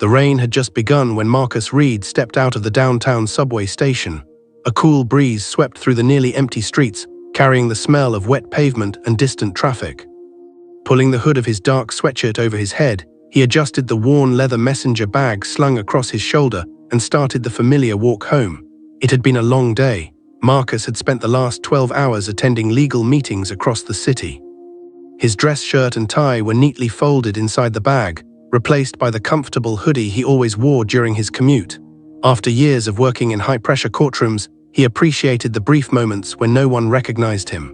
The rain had just begun when Marcus Reed stepped out of the downtown subway station. A cool breeze swept through the nearly empty streets, carrying the smell of wet pavement and distant traffic. Pulling the hood of his dark sweatshirt over his head, he adjusted the worn leather messenger bag slung across his shoulder and started the familiar walk home. It had been a long day. Marcus had spent the last 12 hours attending legal meetings across the city. His dress shirt and tie were neatly folded inside the bag, replaced by the comfortable hoodie he always wore during his commute. After years of working in high-pressure courtrooms, he appreciated the brief moments when no one recognized him.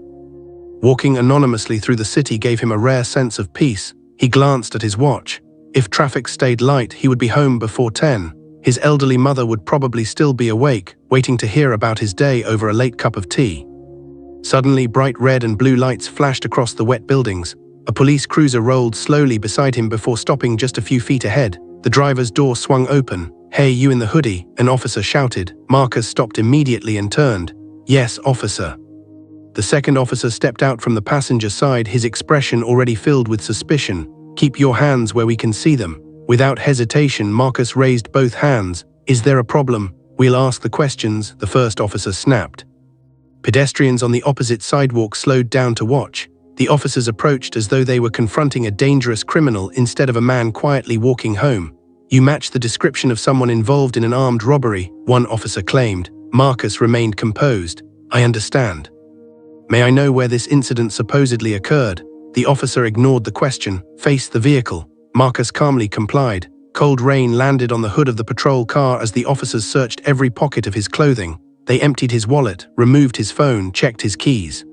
Walking anonymously through the city gave him a rare sense of peace. He glanced at his watch. If traffic stayed light, he would be home before 10. His elderly mother would probably still be awake, waiting to hear about his day over a late cup of tea. Suddenly, bright red and blue lights flashed across the wet buildings. A police cruiser rolled slowly beside him before stopping just a few feet ahead. The driver's door swung open. "Hey, you in the hoodie," an officer shouted. Marcus stopped immediately and turned. "Yes, officer." The second officer stepped out from the passenger side, his expression already filled with suspicion. "Keep your hands where we can see them." Without hesitation, Marcus raised both hands. "Is there a problem? We'll ask the questions," the first officer snapped. Pedestrians on the opposite sidewalk slowed down to watch. The officers approached as though they were confronting a dangerous criminal instead of a man quietly walking home. "You match the description of someone involved in an armed robbery," one officer claimed. Marcus remained composed. "I understand. May I know where this incident supposedly occurred?" The officer ignored the question. "Face the vehicle." Marcus calmly complied. Cold rain landed on the hood of the patrol car as the officers searched every pocket of his clothing. They emptied his wallet, removed his phone, checked his keys.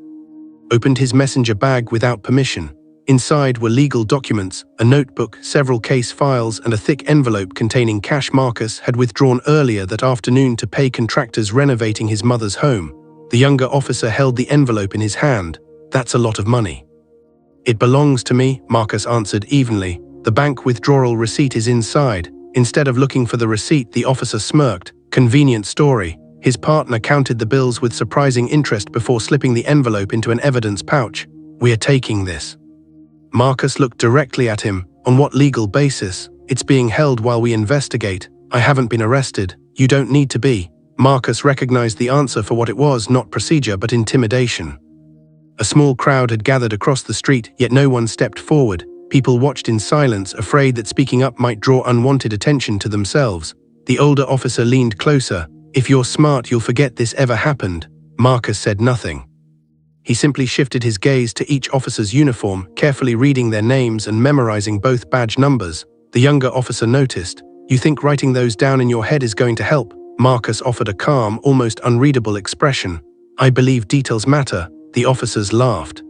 Opened his messenger bag without permission. Inside were legal documents, a notebook, several case files, and a thick envelope containing cash Marcus had withdrawn earlier that afternoon to pay contractors renovating his mother's home. The younger officer held the envelope in his hand. "That's a lot of money." "It belongs to me," Marcus answered evenly. "The bank withdrawal receipt is inside." Instead of looking for the receipt, the officer smirked. Convenient story. His partner counted the bills with surprising interest before slipping the envelope into an evidence pouch. "We are taking this." Marcus looked directly at him. "On what legal basis?" "It's being held while we investigate. I haven't been arrested." "You don't need to be." Marcus recognized the answer for what it was, not procedure but intimidation. A small crowd had gathered across the street, yet no one stepped forward. People watched in silence, afraid that speaking up might draw unwanted attention to themselves. The older officer leaned closer. "If you're smart, you'll forget this ever happened." Marcus said nothing. He simply shifted his gaze to each officer's uniform, carefully reading their names and memorizing both badge numbers. The younger officer noticed. "You think writing those down in your head is going to help?" Marcus offered a calm, almost unreadable expression. "I believe details matter." The officers laughed.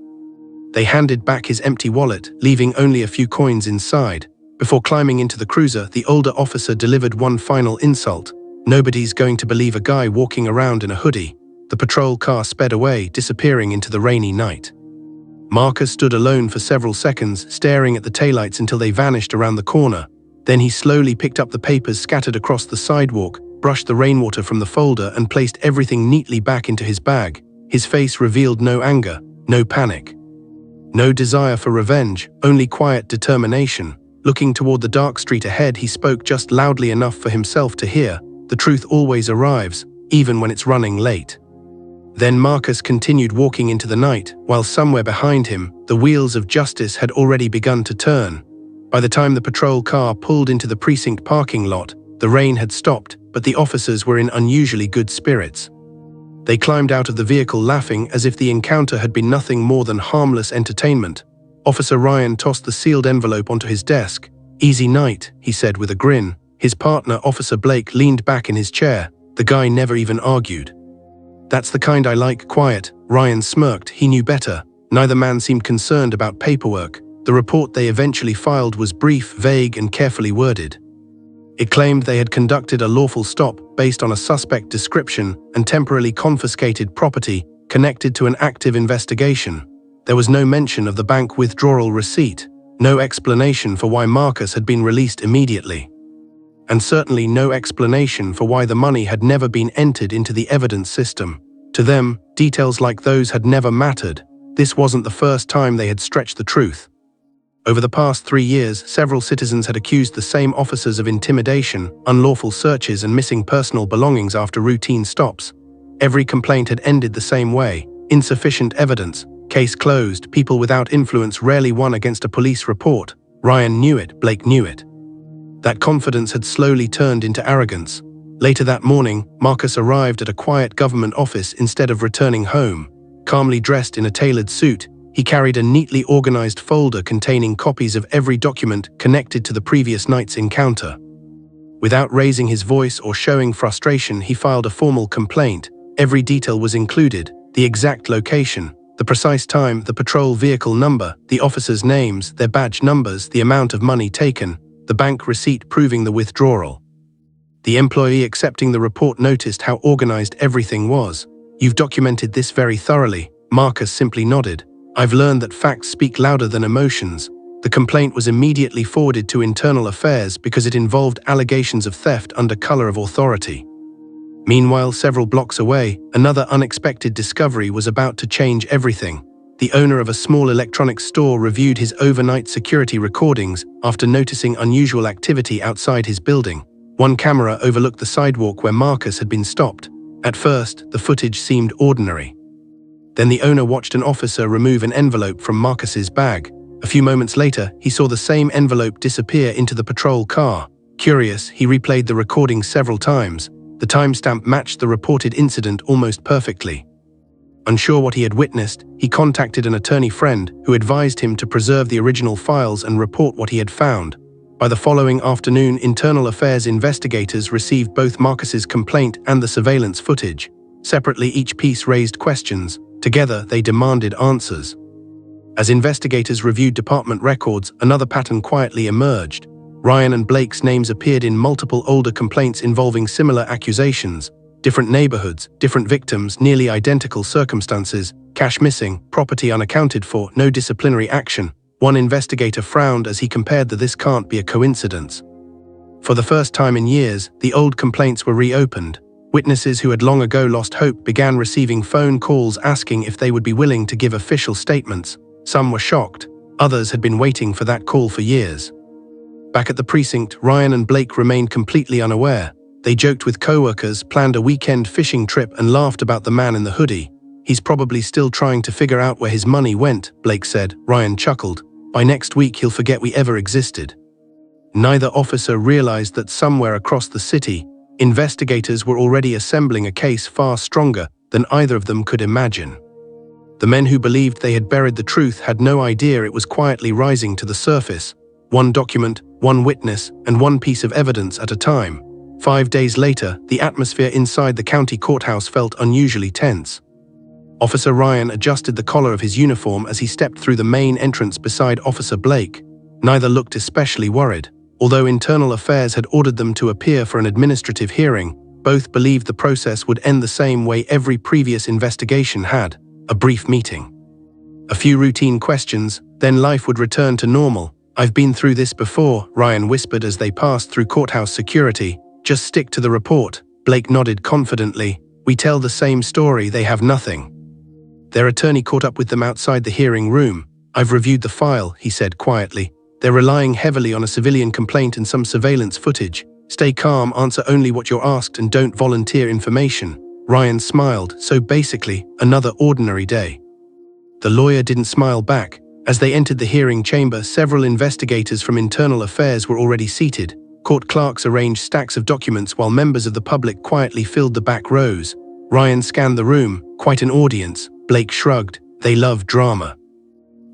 They handed back his empty wallet, leaving only a few coins inside. Before climbing into the cruiser, the older officer delivered one final insult. "Nobody's going to believe a guy walking around in a hoodie." The patrol car sped away, disappearing into the rainy night. Marcus stood alone for several seconds, staring at the taillights until they vanished around the corner. Then he slowly picked up the papers scattered across the sidewalk, brushed the rainwater from the folder, and placed everything neatly back into his bag. His face revealed no anger, no panic, no desire for revenge, only quiet determination. Looking toward the dark street ahead, he spoke just loudly enough for himself to hear. "The truth always arrives, even when it's running late." Then Marcus continued walking into the night, while somewhere behind him, the wheels of justice had already begun to turn. By the time the patrol car pulled into the precinct parking lot, the rain had stopped, but the officers were in unusually good spirits. They climbed out of the vehicle laughing as if the encounter had been nothing more than harmless entertainment. Officer Ryan tossed the sealed envelope onto his desk. "Easy night," he said with a grin. His partner, Officer Blake, leaned back in his chair. The guy never even argued. "That's the kind I like, quiet." Ryan smirked. He knew better. Neither man seemed concerned about paperwork. The report they eventually filed was brief, vague, and carefully worded. It claimed they had conducted a lawful stop based on a suspect description and temporarily confiscated property connected to an active investigation. There was no mention of the bank withdrawal receipt, no explanation for why Marcus had been released immediately, and certainly no explanation for why the money had never been entered into the evidence system. To them, details like those had never mattered. This wasn't the first time they had stretched the truth. Over the past 3 years, several citizens had accused the same officers of intimidation, unlawful searches, and missing personal belongings after routine stops. Every complaint had ended the same way: insufficient evidence, case closed. People without influence rarely won against a police report. Ryan knew it, Blake knew it. That confidence had slowly turned into arrogance. Later that morning, Marcus arrived at a quiet government office instead of returning home. Calmly dressed in a tailored suit, he carried a neatly organized folder containing copies of every document connected to the previous night's encounter. Without raising his voice or showing frustration, he filed a formal complaint. Every detail was included: the exact location, the precise time, the patrol vehicle number, the officers' names, their badge numbers, the amount of money taken, the bank receipt proving the withdrawal. The employee accepting the report noticed how organized everything was. "You've documented this very thoroughly." Marcus simply nodded. "I've learned that facts speak louder than emotions." The complaint was immediately forwarded to Internal Affairs because it involved allegations of theft under color of authority. Meanwhile, several blocks away, another unexpected discovery was about to change everything. The owner of a small electronics store reviewed his overnight security recordings after noticing unusual activity outside his building. One camera overlooked the sidewalk where Marcus had been stopped. At first, the footage seemed ordinary. Then the owner watched an officer remove an envelope from Marcus's bag. A few moments later, he saw the same envelope disappear into the patrol car. Curious, he replayed the recording several times. The timestamp matched the reported incident almost perfectly. Unsure what he had witnessed, he contacted an attorney friend who advised him to preserve the original files and report what he had found. By the following afternoon, Internal Affairs investigators received both Marcus's complaint and the surveillance footage. Separately, each piece raised questions. Together, they demanded answers. As investigators reviewed department records, another pattern quietly emerged. Ryan and Blake's names appeared in multiple older complaints involving similar accusations. Different neighborhoods, different victims, nearly identical circumstances, cash missing, property unaccounted for, no disciplinary action. One investigator frowned as he compared that this can't be a coincidence. For the first time in years, the old complaints were reopened. Witnesses who had long ago lost hope began receiving phone calls asking if they would be willing to give official statements. Some were shocked. Others had been waiting for that call for years. Back at the precinct, Ryan and Blake remained completely unaware. They joked with co-workers, planned a weekend fishing trip, and laughed about the man in the hoodie. "He's probably still trying to figure out where his money went," Blake said. Ryan chuckled. "By next week, he'll forget we ever existed." Neither officer realized that somewhere across the city, investigators were already assembling a case far stronger than either of them could imagine. The men who believed they had buried the truth had no idea it was quietly rising to the surface. One document, one witness, and one piece of evidence at a time. 5 days later, the atmosphere inside the county courthouse felt unusually tense. Officer Ryan adjusted the collar of his uniform as he stepped through the main entrance beside Officer Blake. Neither looked especially worried. Although Internal Affairs had ordered them to appear for an administrative hearing, both believed the process would end the same way every previous investigation had: a brief meeting. A few routine questions, then life would return to normal. "I've been through this before," Ryan whispered as they passed through courthouse security. "Just stick to the report." Blake nodded confidently. "We tell the same story, they have nothing." Their attorney caught up with them outside the hearing room. "I've reviewed the file," he said quietly. "They're relying heavily on a civilian complaint and some surveillance footage. Stay calm, answer only what you're asked, and don't volunteer information." Ryan smiled. So basically, another ordinary day. The lawyer didn't smile back. As they entered the hearing chamber, several investigators from Internal Affairs were already seated. Court clerks arranged stacks of documents while members of the public quietly filled the back rows. Ryan scanned the room. Quite an audience. Blake shrugged. They love drama.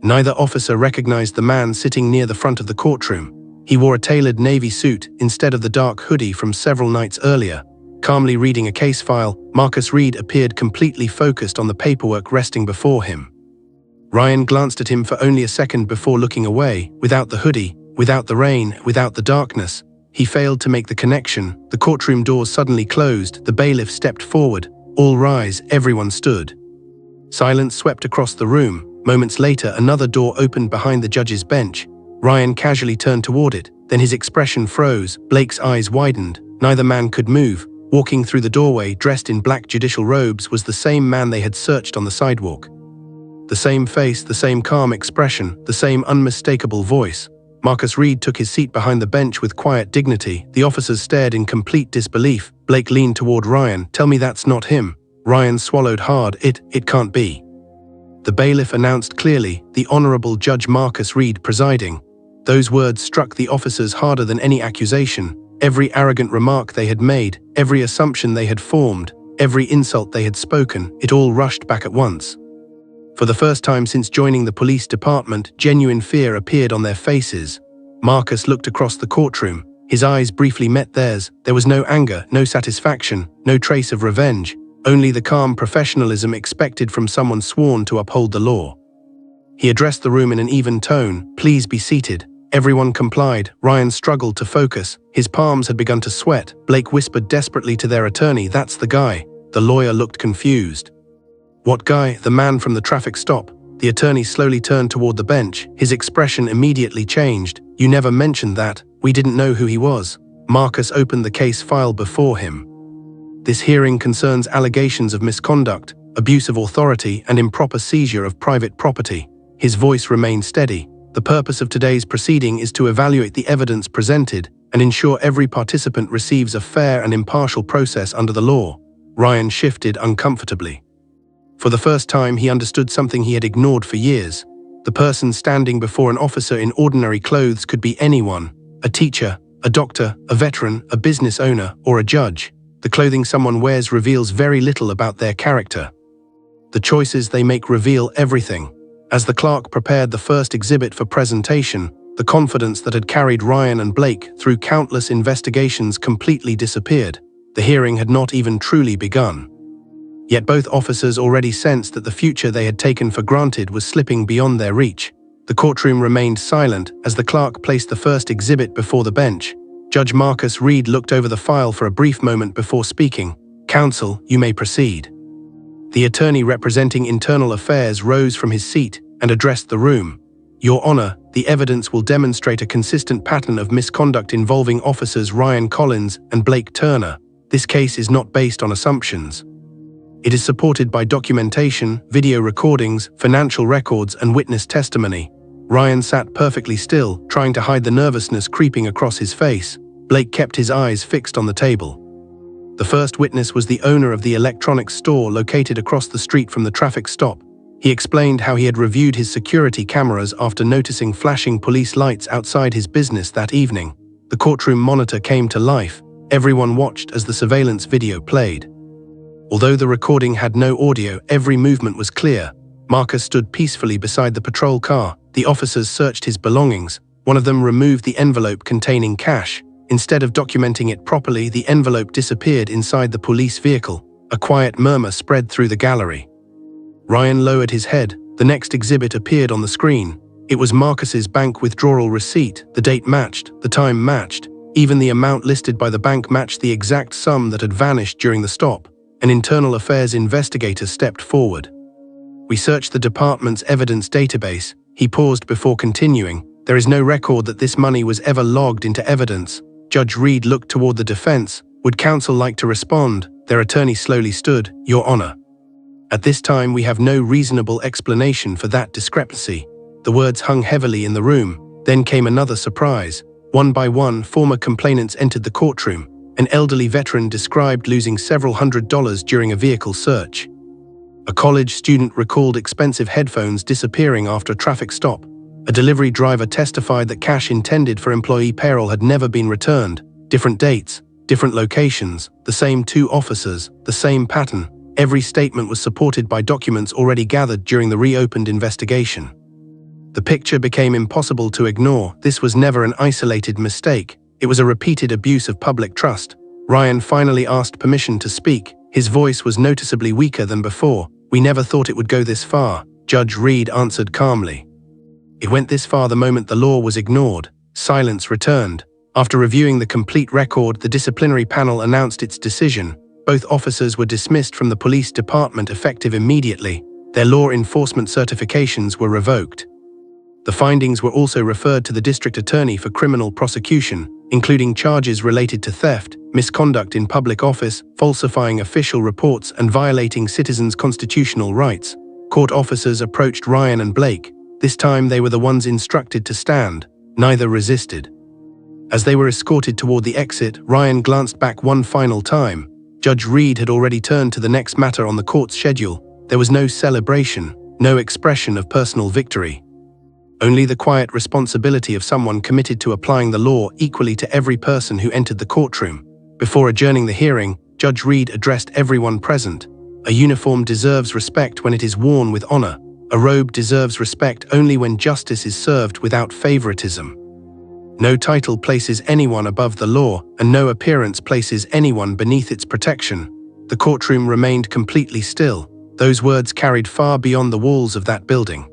Neither officer recognized the man sitting near the front of the courtroom. He wore a tailored navy suit instead of the dark hoodie from several nights earlier. Calmly reading a case file, Marcus Reed appeared completely focused on the paperwork resting before him. Ryan glanced at him for only a second before looking away. Without the hoodie, without the rain, without the darkness, he failed to make the connection. The courtroom doors suddenly closed. The bailiff stepped forward. "All rise," everyone stood. Silence swept across the room. Moments later, another door opened behind the judge's bench. Ryan casually turned toward it. Then his expression froze. Blake's eyes widened. Neither man could move. Walking through the doorway, dressed in black judicial robes, was the same man they had searched on the sidewalk. The same face, the same calm expression, the same unmistakable voice. Marcus Reed took his seat behind the bench with quiet dignity. The officers stared in complete disbelief. Blake leaned toward Ryan. "Tell me that's not him." Ryan swallowed hard. It can't be." The bailiff announced clearly, "The Honorable Judge Marcus Reed presiding." Those words struck the officers harder than any accusation. Every arrogant remark they had made, every assumption they had formed, every insult they had spoken, it all rushed back at once. For the first time since joining the police department, genuine fear appeared on their faces. Marcus looked across the courtroom. His eyes briefly met theirs. There was no anger, no satisfaction, no trace of revenge, only the calm professionalism expected from someone sworn to uphold the law. He addressed the room in an even tone. "Please be seated." Everyone complied. Ryan struggled to focus. His palms had begun to sweat. Blake whispered desperately to their attorney, "That's the guy." The lawyer looked confused. "What guy?" "The man from the traffic stop." The attorney slowly turned toward the bench. His expression immediately changed. "You never mentioned that. We didn't know who he was." Marcus opened the case file before him. "This hearing concerns allegations of misconduct, abuse of authority, and improper seizure of private property." His voice remained steady. "The purpose of today's proceeding is to evaluate the evidence presented and ensure every participant receives a fair and impartial process under the law." Ryan shifted uncomfortably. For the first time, he understood something he had ignored for years. The person standing before an officer in ordinary clothes could be anyone: a teacher, a doctor, a veteran, a business owner, or a judge. The clothing someone wears reveals very little about their character. The choices they make reveal everything. As the clerk prepared the first exhibit for presentation, the confidence that had carried Ryan and Blake through countless investigations completely disappeared. The hearing had not even truly begun. Yet both officers already sensed that the future they had taken for granted was slipping beyond their reach. The courtroom remained silent as the clerk placed the first exhibit before the bench. Judge Marcus Reed looked over the file for a brief moment before speaking. "Counsel, you may proceed." The attorney representing internal affairs rose from his seat and addressed the room. "Your Honor, the evidence will demonstrate a consistent pattern of misconduct involving officers Ryan Collins and Blake Turner. This case is not based on assumptions. It is supported by documentation, video recordings, financial records, and witness testimony." Ryan sat perfectly still, trying to hide the nervousness creeping across his face. Blake kept his eyes fixed on the table. The first witness was the owner of the electronics store located across the street from the traffic stop. He explained how he had reviewed his security cameras after noticing flashing police lights outside his business that evening. The courtroom monitor came to life. Everyone watched as the surveillance video played. Although the recording had no audio, every movement was clear. Marcus stood peacefully beside the patrol car. The officers searched his belongings. One of them removed the envelope containing cash. Instead of documenting it properly, the envelope disappeared inside the police vehicle. A quiet murmur spread through the gallery. Ryan lowered his head. The next exhibit appeared on the screen. It was Marcus's bank withdrawal receipt. The date matched, the time matched. Even the amount listed by the bank matched the exact sum that had vanished during the stop. An internal affairs investigator stepped forward. "We searched the department's evidence database." He paused before continuing. "There is no record that this money was ever logged into evidence." Judge Reed looked toward the defense. "Would counsel like to respond?" Their attorney slowly stood. "Your Honor. At this time, we have no reasonable explanation for that discrepancy." The words hung heavily in the room. Then came another surprise. One by one, former complainants entered the courtroom. An elderly veteran described losing several $100s during a vehicle search. A college student recalled expensive headphones disappearing after a traffic stop. A delivery driver testified that cash intended for employee payroll had never been returned. Different dates, different locations, the same two officers, the same pattern. Every statement was supported by documents already gathered during the reopened investigation. The picture became impossible to ignore. This was never an isolated mistake. It was a repeated abuse of public trust. Ryan finally asked permission to speak. His voice was noticeably weaker than before. "We never thought it would go this far," Judge Reed answered calmly. "It went this far the moment the law was ignored." Silence returned. After reviewing the complete record, the disciplinary panel announced its decision. Both officers were dismissed from the police department effective immediately. Their law enforcement certifications were revoked. The findings were also referred to the district attorney for criminal prosecution, including charges related to theft, misconduct in public office, falsifying official reports, and violating citizens' constitutional rights. Court officers approached Ryan and Blake. This time they were the ones instructed to stand. Neither resisted. As they were escorted toward the exit, Ryan glanced back one final time. Judge Reed had already turned to the next matter on the court's schedule. There was no celebration, no expression of personal victory. Only the quiet responsibility of someone committed to applying the law equally to every person who entered the courtroom. Before adjourning the hearing, Judge Reed addressed everyone present. A uniform deserves respect when it is worn with honor. A robe deserves respect only when justice is served without favoritism. No title places anyone above the law, and no appearance places anyone beneath its protection. The courtroom remained completely still. Those words carried far beyond the walls of that building.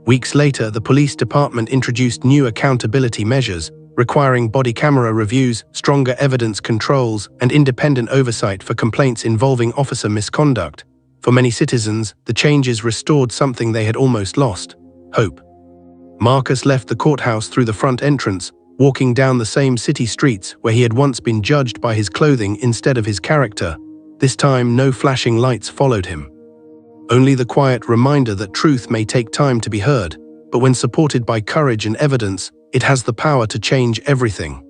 Weeks later, the police department introduced new accountability measures, requiring body camera reviews, stronger evidence controls, and independent oversight for complaints involving officer misconduct. For many citizens, the changes restored something they had almost lost: hope. Marcus left the courthouse through the front entrance, walking down the same city streets where he had once been judged by his clothing instead of his character. This time, no flashing lights followed him. Only the quiet reminder that truth may take time to be heard, but when supported by courage and evidence, it has the power to change everything.